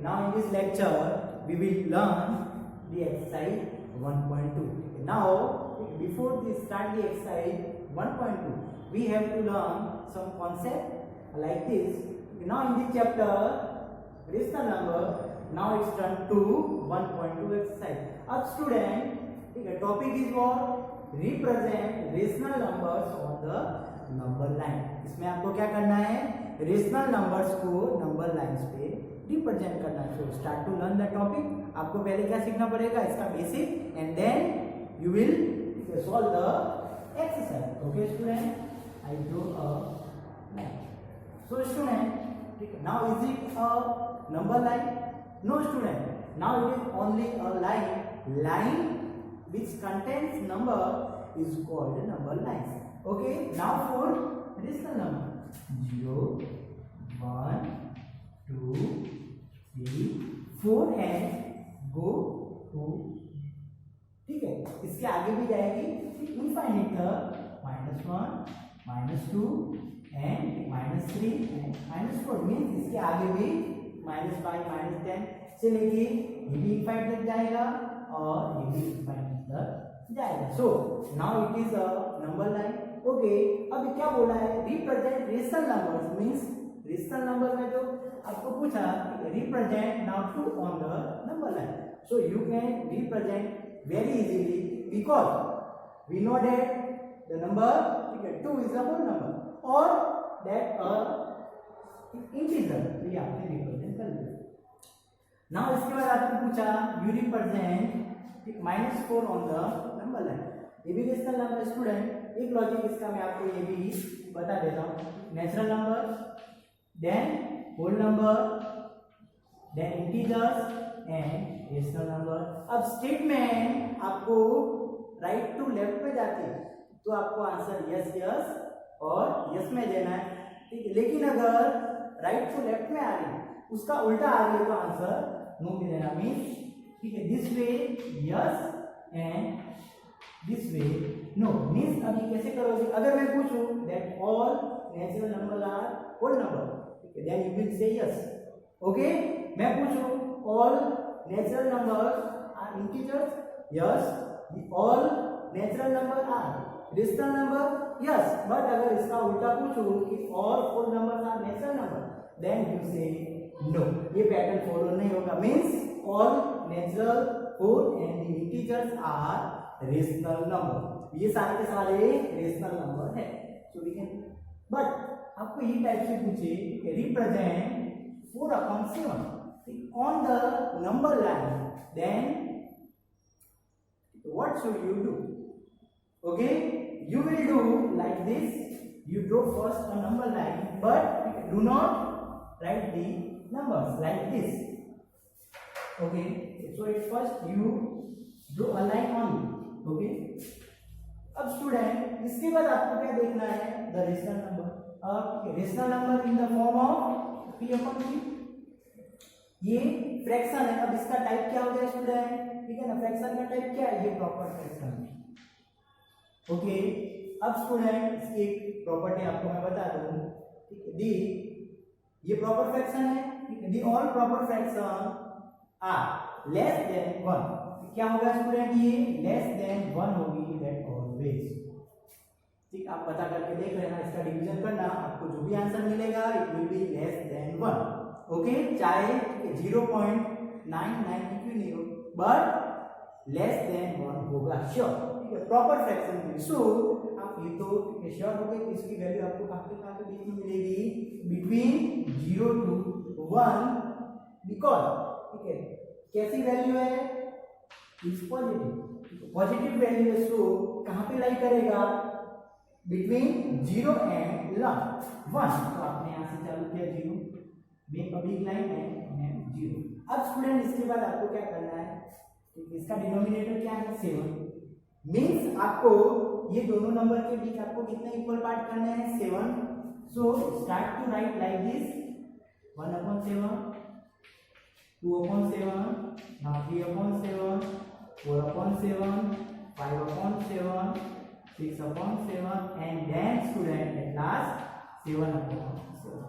now in this lecture we will learn the exercise 1.2. Now before we start the exercise 1.2, we have to learn some concept like this. Now in this chapter rational number, now it's turn to 1.2 exercise. अब student ठीक है, topic is what, represent rational numbers on the number line. इसमें आपको क्या करना है, rational numbers को number lines पे रिप्रेजेंट करना है. So start to learn the topic. आपको पहले क्या सीखना पड़ेगा, इसका basic, and then you will solve the exercise. Okay student, I draw a line. So student ठीक है, now is it a number line? No student, now it is only a line which contains number is called a number line. Okay, now for rational number 0 1 2 3 4 and go to, ठीक है, इसके आगे भी जाएगी infinite तक, -1 -2 and -3 and -4. Means इसके आगे भी -5 -10 चलेगी, ये भी इनफाइनाइट तक जाएगा और ये भी इनफाइनाइट तक जाएगा. So now it is a number line. Okay, अब क्या बोला है, represent rational numbers. Means rational number में जो आपको पूछा represent now two on the number line. So you can represent very easily because we know that the number ठीक है 2 इज अ होल नंबर और दैट अ इंटीजर. तो ये आपने रिप्रेजेंट कर लिया. नाउ इसके बाद आपको पूछा you represent -4 on the number line. ये भी रेशनल नंबर स्टूडेंट. एक लॉजिक इसका मैं आपको ये भी बता देता हूँ. Natural number, then whole number, then integers and rational number. अब स्टेटमेंट आपको राइट टू लेफ्ट पे जाती है तो आपको आंसर यस यस और यस में देना है, ठीक है. लेकिन अगर राइट टू लेफ्ट में आ रही है, उसका उल्टा आ रही है तो आंसर नो में देना. मीन्स ठीक है, this way yes and this way no. Means अभी कैसे करोगे, अगर मैं पूछूं that all natural number are whole number, ठीक है, then you will say yes. Okay, मैं पूछूं all natural number are integers, yes. All natural number are rational number, yes. But अगर इसका उल्टा पूछूं कि all whole number are natural number, then you say no. ये पैटर्न फॉलो नहीं होगा. Means all natural, whole and the integers are rational number. ये सारे के सारे रेशनल नंबर है. सो वी कैन, बट आपको ये टाइप से पूछे represent 4/7 on the number line, then what should you do? Okay, you will do like this. You draw first a number line, but do not write the numbers like this. Okay, so at first you draw a line only. Okay, अब student इसके बाद आपको क्या देखना है, the rational number. अब rational number in the form of p/q. ये fraction है. अब इसका टाइप क्या हो गया स्टूडेंट, ठीक है ना, फ्रैक्शन का टाइप क्या है, ये प्रॉपर फ्रैक्शन है. ओके, अब स्टूडेंट इसकी एक प्रॉपर्टी आपको मैं बता दूं, ठीक है. दी ये प्रॉपर फ्रैक्शन है, ठीक है. The all proper fraction are less than 1. क्या होगा स्टूडेंट, ये लेस देन 1 होगी, दैट ऑलवेज. ठीक, आप पता करके देख लेना, इसका डिवीजन करना, आपको जो भी आंसर मिलेगा it will be less than 1. Okay, चाहे 0.99 क्यों नहीं हो, बट लेस देन 1 होगा श्योर, ठीक है, प्रॉपर फ्रैक्शन में. सो आप ये तो श्योर हो गए कि इसकी वैल्यू आपको कहाँ पे बीच में मिलेगी, बिटवीन 0 to 1, बिकॉज ठीक है कैसी वैल्यू है, इज पॉजिटिव. पॉजिटिव वैल्यू है. सो कहाँ पे लाई करेगा, बिटवीन 0 एंड 1. तो आपने यहाँ से चालू किया 0, make a big line and 0. अब स्टूडेंट इसके बाद आपको क्या करना है, इसका डिनोमिनेटर क्या है 7. मींस आपको ये दोनों नंबर के बीच आपको कितने इक्वल पार्ट करने हैं, 7. So start to write like this, 1/7, 2/7, now 3/7, 4/7, 5/7, 6/7, and then student at last 7/7.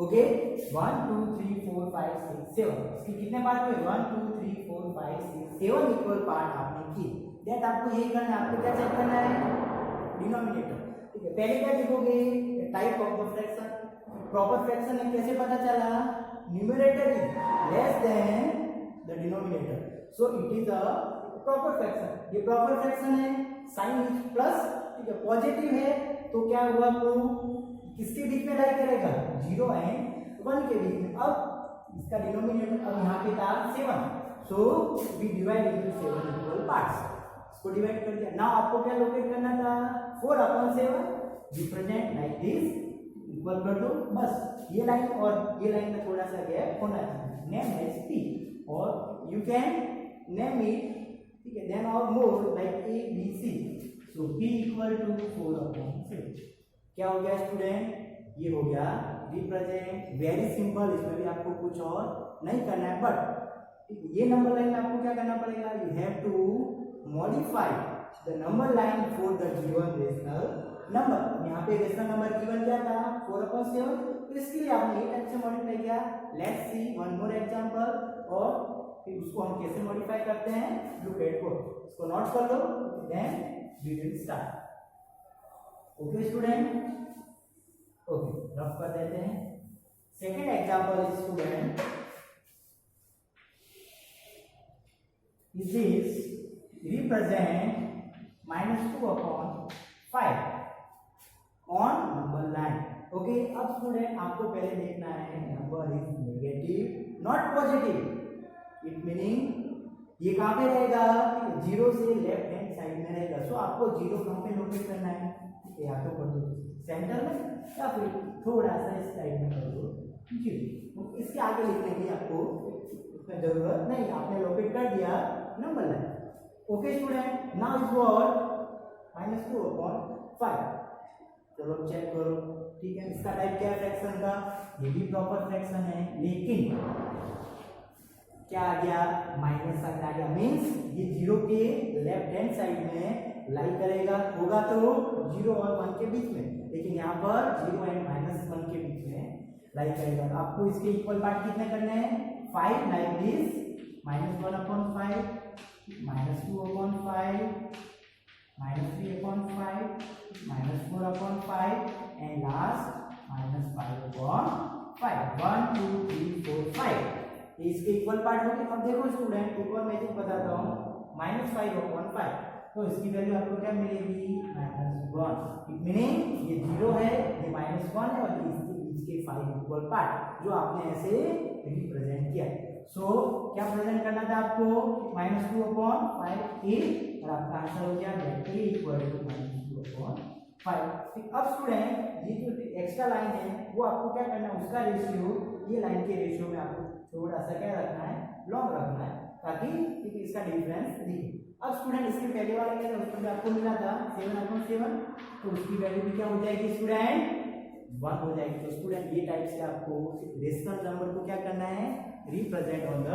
Okay 1 2 3 4 5 6 7 इसके कितने पार्ट हुए 1 2 3 4 5 6 7 इक्वल पार्ट आपने किए। दैट आपको यही करना है, आपको क्या चेक करना है डिनोमिनेटर। ठीक है, पहले क्या लिखोगे type of the fraction. Proper fraction है कैसे पता चला numerator is less than the denominator, so it is a proper fraction. ये प्रॉपर फ्रैक्शन है, साइन इज प्लस, ठीक है पॉजिटिव है तो क्या हुआ प्रूफ किसके बीच में लाई करेगा 0 एंड 1 के बीच में। अब इसका डिनोमिनेटर अब यहाँ पे था 7, so we divide into 7 equal parts, इसको डिवाइड कर दिया। नाउ आपको क्या लोकेट करना था 4/7 रिप्रेजेंट लाइक दिस, इक्वल कर दो बस। ये लाइन और ये लाइन में थोड़ा सा गैप होना चाहिए, नेम एज p और यू कैन नेम इट, ठीक है देन और more like a b c, so p equal to 4/7। क्या हो गया स्टूडेंट, ये हो गया रिप्रेजेंट। वेरी सिंपल, इसमें भी आपको कुछ और नहीं करना है, बट ये नंबर लाइन में आपको क्या करना पड़ेगा, you have to modify the number line for the given rational number. यहाँ पे रेशनल नंबर गिवन क्या था 4/7, तो इसके लिए आपने ये टाइप से मॉडिफाई किया। Let's see one more example, और फिर उसको हम कैसे मॉडिफाई करते हैं लुक एट को, इसको नोट कर लो then we will start. Okay student, okay rough कर देते हैं। Second example student is this represent -2/5 on number line. Okay अब स्टूडेंट आपको पहले देखना है number is negative not positive, it meaning ये कहां पे रहेगा 0 से लेफ्ट हैंड साइड में रहेगा। सो आपको 0 कहां पे लोकेट करना है, या तो कर दो सेंटर में या फिर थोड़ा सा इस साइड में कर दो 0। इसके आगे लिखने की आपको जरूरत नहीं, आपने लोकेट कर दिया number line. Okay student, now is what -2/5। चलो चेक करो, ठीक है इसका टाइप क्या है फ्रैक्शन का, ये भी प्रॉपर फ्रैक्शन है, लेकिन क्या आ गया माइनस साइन आ गया, मींस ये 0 के लेफ्ट हैंड साइड में लाई करेगा, होगा तो 0 और 1 के बीच में, लेकिन यहाँ पर 0 एंड -1 के बीच में लाई करेगा। तो आपको इसके इक्वल पार्ट कितने करने हैं 5 लाइक दिस, -1/5 -2/5 -3/5 -4/5 एंड लास्ट -5/5 1 2 3 4 5। इसके इक्वल पार्ट होंगे। अब देखो स्टूडेंट एक और मैजिक बताता हूँ, -5/5 तो इसकी वैल्यू आपको क्या मिलेगी -1, इट मीनिंग ये 0 है ये -1 है और इसके बीच के 5 इक्वल पार्ट जो आपने ऐसे रिप्रेजेंट किया। सो क्या प्रेजेंट करना था आपको -2/5 a, और आपका आंसर हो गया a इक्वल टू -2/5। ठीक, अब स्टूडेंट ये जो एक्स्ट्रा लाइन है वो आपको क्या करना है, उसका रेशियो ये लाइन के रेशियो में आपको थोड़ा सा क्या रखना है लॉन्ग रखना है, ताकि इसका डिफरेंस दिखे। अब स्टूडेंट इसके पहले वाले में उसमें आपको मिला था 7/7, तो उसकी वैल्यू भी क्या हो जाएगी स्टूडेंट 1 हो जाएगी। तो स्टूडेंट ये टाइप से आपको रेशनल नंबर को क्या करना है represent on the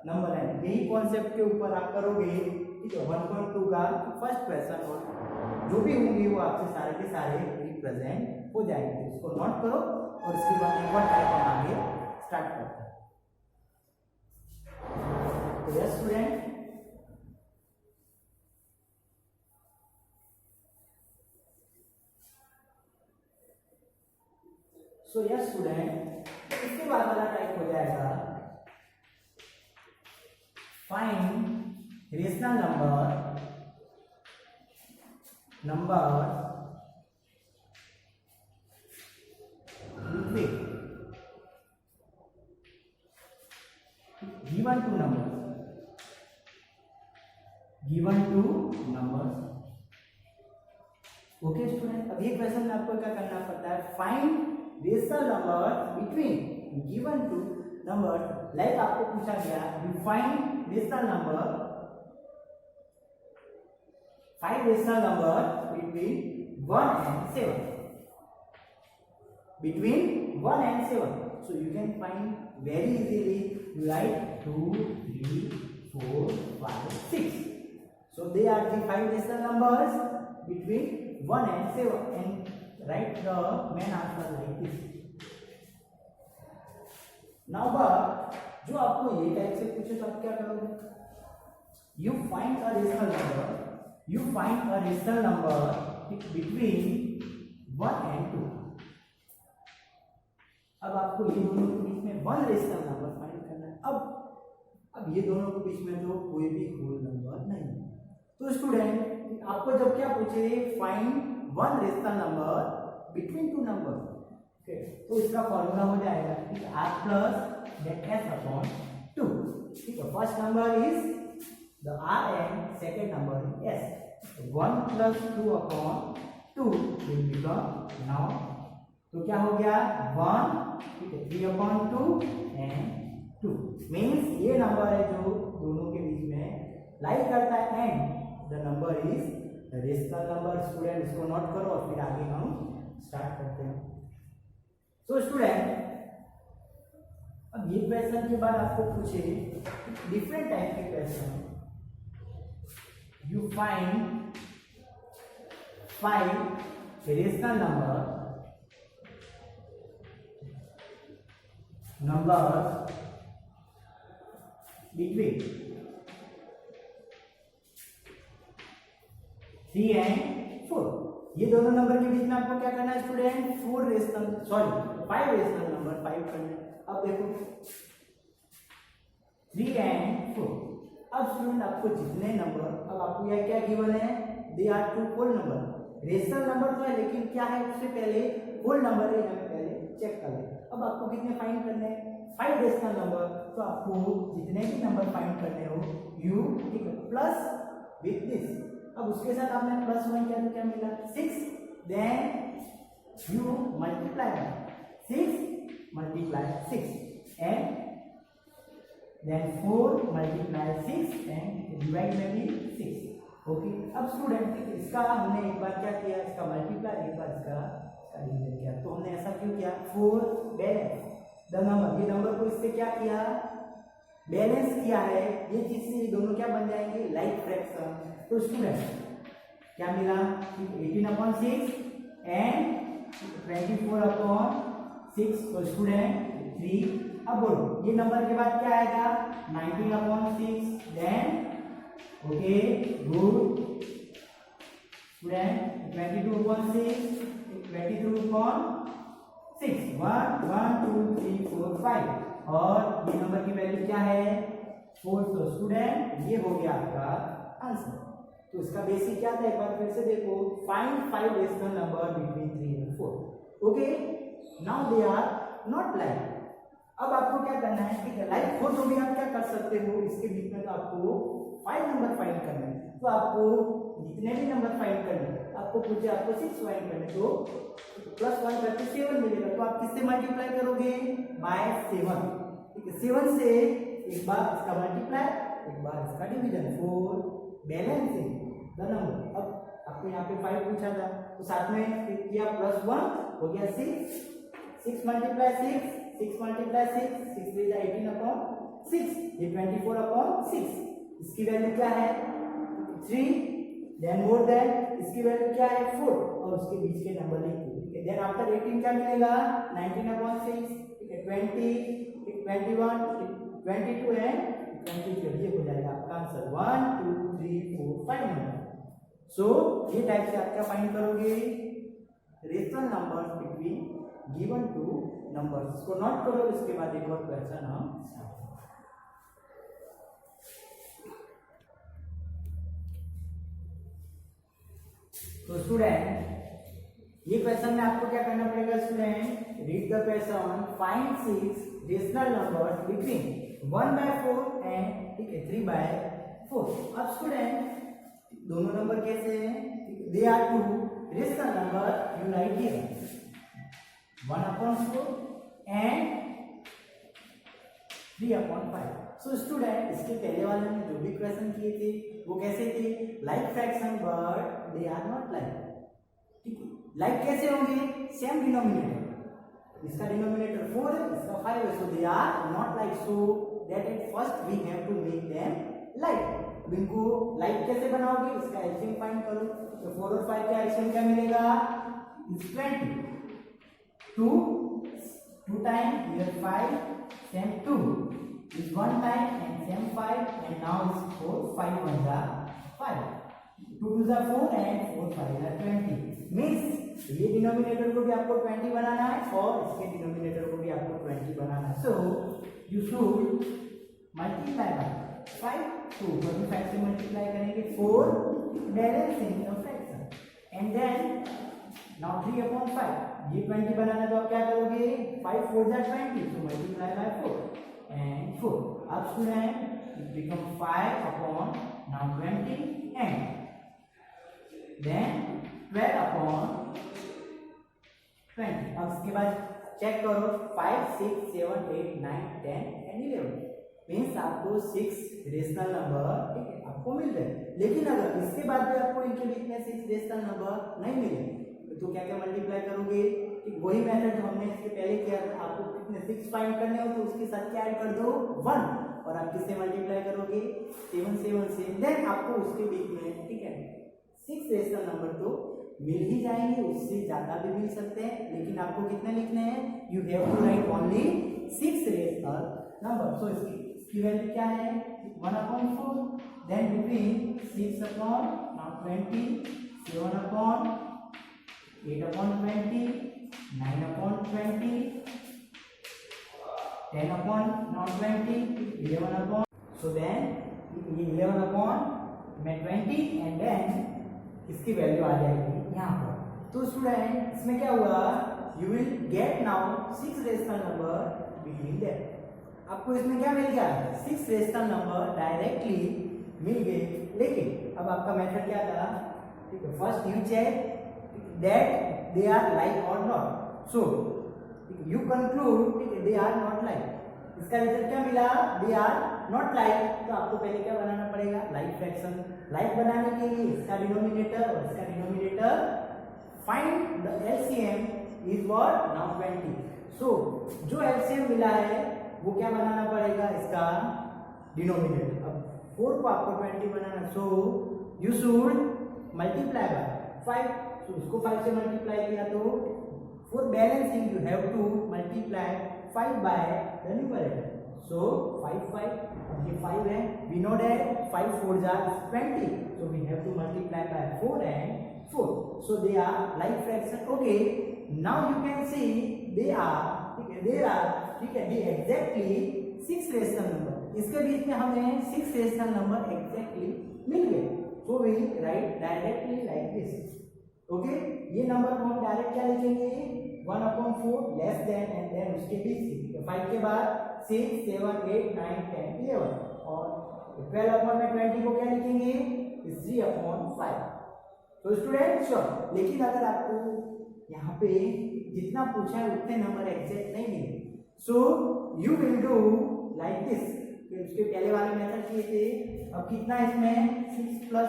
number line. यही कॉन्सेप्ट के ऊपर आप करोगे, ठीक है 1.2 का फर्स्ट क्वेश्चन और जो भी होंगे वो आपसे सारे के सारे रिप्रेजेंट हो जाएंगे। इसको नोट करो और इसके बाद एक और टाइप हम आगे स्टार्ट करते हैं। तो yes student, so yes student, इसके बाद वाला टाइप हो जाएगा find rational number given two numbers। Okay student, अब ये क्वेश्चन में आपको क्या करना पड़ता है, find rational number between given two number. Like आपको पूछा गया you find rational number, find rational number between 1 and 7, between 1 and 7, so you can find very easily, you write 2 3 4 5 6, so they are the 5 rational numbers between 1 and 7, and write the main answer like this. Now but जो आपको ये type से पूछे तो आप क्या करोगे? You find a rational number between 1 and 2। अब आपको ये दोनों के बीच में वन रेशनल नंबर फाइंड करना है। अब ये दोनों के बीच में तो कोई भी होल नंबर नहीं है। तो स्टूडेंट आपको जब क्या पूछे, find one rational number between two number, okay, तो इसका फॉर्मूला हो जाएगा ठीक है, r plus that s upon 2। ठीक है, first number is the r and second number is s। 1 plus 2 upon 2 will become now, तो क्या हो गया 1, ठीक है, 3 अपॉन 2 एंड 2 मीन्स ये नंबर है जो दोनों के बीच में लाई करता है and the number is rational number. Student इसको नोट करो और फिर आगे हम स्टार्ट करते हैं। तो स्टूडेंट अब ये क्वेश्चन के बाद आपको पूछे डिफरेंट टाइप के question, you find 5 rational number between 3 and 4। ये दोनों नंबर के बीच में आपको क्या करना है स्टूडेंट, 5 रेशनल नंबर 5 करना है। अब देखो 3 and 4। अब स्टूडेंट आपको जितने नंबर, अब आपको यह क्या गिवन है, they are two whole number. Rational number तो है लेकिन क्या है उससे पहले होल नंबर है, हमें पहले चेक कर ले। अब आपको कितने फाइंड करने हैं, 5 रेशनल नंबर। तो आपको जितने भी नंबर फाइंड करने हो यू, ठीक है, प्लस विथ दिस। अब उसके साथ आपने प्लस 1 किया तो क्या मिला 6, then you multiply 6 multiply 6 and then 4 multiply 6 and divide में भी 6। ओके, अब स्टूडेंट इसका हमने एक बार क्या किया, इसका मल्टीप्लाई, एक बार इसका डिवीजन किया। तो हमने ऐसा क्यों किया, 4 बैलेंस द नंबर, ये नंबर को इससे क्या किया, बैलेंस किया है। ये चीज से ये दोनों क्या बन जाएंगे, लाइक फ्रैक्शन। तो स्टूडेंट क्या मिला, 18/6 एंड 24/6। तो स्टूडेंट 3। अब बोलो ये नंबर के बाद क्या आएगा, 19/6, देन ओके गुड स्टूडेंट 22/6, 22/6, 1 1 2 3 4 5 और ये नंबर की वैल्यू क्या है 4। तो स्टूडेंट ये हो गया आपका आंसर। तो इसका बेसिक क्या था, एक बार फिर से देखो, find 5 rational number between 3 and 4। Okay, now they are not like. अब आपको क्या करना है, ठीक है, लाइक हो तो भी आप क्या कर सकते हो, इसके बीच में तो आपको 5 नंबर फाइंड करना है। तो आपको जितने भी नंबर फाइंड करने, आपको पूछे आपको 6 फाइंड करने, तो +1 करके 7 मिलेगा। तो आप किससे मल्टीप्लाई करोगे, बाय 7। ठीक है, 7 से एक बार इसका मल्टीप्लाई, एक बार इसका डिवीजन, 4 बैलेंसिंग द नंबर। अब आपको यहाँ पे 5 पूछा था तो साथ में किया +1 हो गया 6, 6 मल्टीप्लाई 6, 6 मल्टीप्लाई 6, 6 3 18/6, ये 24/6। इसकी वैल्यू क्या है 3, देन मोर देन इसकी वैल्यू क्या है 4 और उसके बीच के नंबर लिख दो। ठीक है, देन आफ्टर 18 क्या मिलेगा 19/6, ठीक है, 20, 21, 22 एंड 23। ये हो जाएगा आपका आंसर 1 2 3 4 5 नंबर। सो ये टाइप से आप क्या फाइंड करोगे, rational numbers between given two numbers. इसको नोट करो, इसके बाद एक और क्वेश्चन हम तो स्टूडेंट ये क्वेश्चन में आपको क्या करना पड़ेगा student, read the question, find 6 rational numbers between 1/4 and ठीक है 3/4। अब स्टूडेंट दोनों नंबर कैसे हैं, they are two rational number, you write here 1/4 and 3/5। So student इसके पहले वाले में जो भी क्वेश्चन किए थे वो कैसे थे, like fraction but they are not like. ठीक है, लाइक कैसे होंगे, सेम डिनोमिनेटर, इसका डिनोमिनेटर 4 है, इसका 5 है, so they are not like. So that at first we have to make them like. इनको लाइक कैसे बनाओगे, इसका एलसीएम फाइंड करो। तो 4 और 5 का एलसीएम क्या मिलेगा, 20। 2 2 times here 5 same 2 is 1 time and same 5 and now is 4 5 1 जा 5 2 2 जा 4 and 4 5 जा 20 मींस ये डिनोमिनेटर को भी आपको 20 बनाना है और इसके डिनोमिनेटर को भी आपको 20 बनाना है so you should multiply by 5 2 25 से मल्टीप्लाई करेंगे 4 balancing the fraction and then now 3 upon 5 ये 20 बनाना तो आप क्या करोगे 5 4 जा 20 so multiply by 4 and 4 अब student it become 5 upon now 20 and then 12 upon 20 अब इसके बाद चेक करो 5 6 7 8 9 10 and 11 मीन्स आपको 6 रेशनल नंबर ठीक है आपको मिल गए लेकिन अगर इसके बाद भी आपको इनके बीच में 6 रेशनल नंबर नहीं मिले तो क्या क्या मल्टीप्लाई करोगे ठीक वही मेथड जो हमने इसके पहले किया था आपको कितने 6 फाइंड करने हो तो उसके साथ क्या ऐड कर दो 1 और आप किससे मल्टीप्लाई करोगे 7 7 से देन आपको उसके बीच में ठीक है 6 रेशनल नंबर तो मिल ही जाएंगे उससे ज्यादा भी मिल सकते हैं लेकिन आपको कितने लिखने हैं you have to write only 6 rational number so इसकी वैल्यू क्या है 1/4 then between 6 upon 20 7 upon 8/20 9/20 10/20 11 so then 11/20 and then इसकी वैल्यू आ जाएगी यहाँ पर तो स्टूडेंट इसमें क्या हुआ you will get now 6 rational number between that आपको इसमें क्या मिल गया 6 रेशनल नंबर डायरेक्टली मिल गए लेकिन अब आपका मेथड क्या था ठीक है first you check that they are like और नॉट सो यू कंक्लूड ठीक है दे आर नॉट लाइक इसका रिजल्ट क्या मिला दे आर नॉट लाइक तो आपको पहले क्या बनाना पड़ेगा लाइक फ्रैक्शन लाइक बनाने के लिए इसका डिनोमिनेटर और इसका denominator find the LCM is what now 20 सो जो एलसीएम मिला है वो क्या बनाना पड़ेगा इसका डिनोमिनेटर अब 4 को आपको 20 बनाना so you should multiply by 5 तो उसको 5 से मल्टीप्लाई किया तो for balancing you have to multiply 5 by the numerator so 5 5 ये 5 है वी नो दैट 5 4 जा 20 so we have to multiply by 4 and 4 so they are like fraction okay now you can see they are ठीक है they exactly 6 rational number इसके बीच में हमें 6 rational number exactly मिल गए so we write directly like this okay ये number को हम direct क्या लिखेंगे 1/4 लेस देन एंड देन उसके बीच ठीक है 5 के बाद 6 7 8 9 10 11 और 12/20 को क्या लिखेंगे 3/5 तो स्टूडेंट श्योर लेकिन अगर आपको यहाँ पे जितना पूछा है उतने नंबर एग्जैक्ट नहीं मिले so you will do like this उसके पहले वाले मेथड किए थे अब कितना इसमें 6 + 1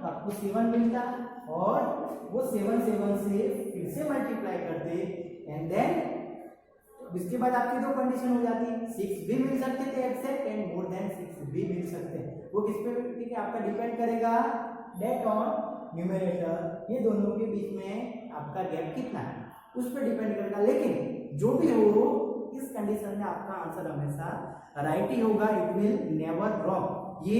तो आपको 7 मिलता और वो 7 7 से फिर से मल्टीप्लाई करते एंड देन इसके बाद आपकी दो कंडीशन हो जाती 6 भी मिल सकते थे एक्सेप्ट एंड मोर देन 6 भी मिल सकते हैं वो किस पे ठीक है आपका डिपेंड करेगा डेट ऑन न्यूमरेटर ये दोनों के बीच में आपका गैप कितना है उस पर डिपेंड करेगा लेकिन जो भी हो इस कंडीशन में आपका आंसर हमेशा राइट ही होगा इट विल नेवर रॉन्ग ये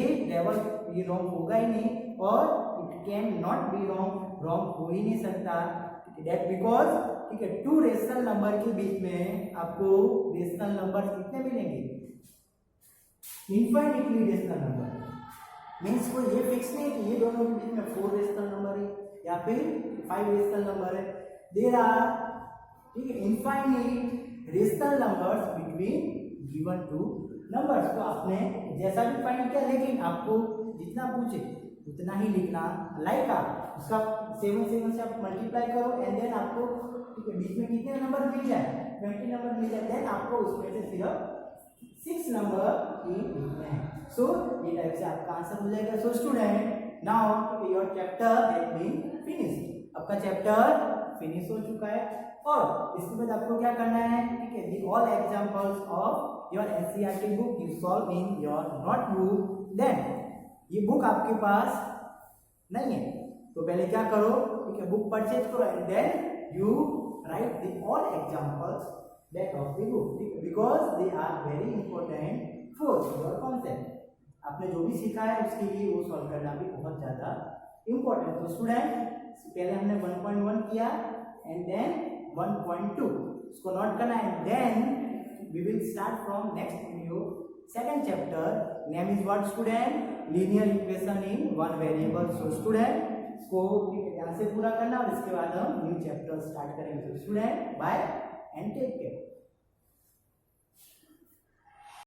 रॉन्ग होगा ही नहीं और it can not be wrong हो ही नहीं सकता दैट बिकॉज ठीक है 2 रेशनल नंबर के बीच में आपको रेशनल नंबर कितने मिलेंगे इनफाइनिटली रेशनल नंबर मींस कोई ये फिक्स नहीं कि ये दोनों के बीच में 4 रेशनल नंबर है या फिर 5 रेशनल नंबर है देयर आर ठीक है infinite rational numbers between given 2 numbers तो आपने जैसा भी फाइंड किया लेकिन आपको जितना पूछे उतना ही लिखना लाइक आप उसका 7 7 से आप मल्टीप्लाई करो एंड देन आपको ठीक है बीच में कितने नंबर मिल जाए 20 नंबर मिल जाए देन आपको उसमें से सिर्फ 6 नंबर ही लिखना है सो ये टाइप से आपका आंसर हो जाएगा so student now your chapter has been finished आपका चैप्टर फिनिश हो चुका है और इसके बाद आपको क्या करना है ठीक है the all examples of your NCERT book you solve in your notebook then ये बुक आपके पास नहीं है तो पहले क्या करो ठीक है बुक परचेज करो and then you write the all examples back of the book, because they are very important for your concept. आपने जो भी सीखा है उसके लिए वो सॉल्व करना भी बहुत ज़्यादा इम्पोर्टेंट। तो स्टूडेंट पहले हमने 1.1 किया एंड देन 1.2 इसको नोट करना है, then we will start from next video second chapter, name is what student, linear equation in one variable. So student को ध्यान से पूरा करना और इसके बाद हम न्यू चैप्टर स्टार्ट करेंगे। Student bye and take care.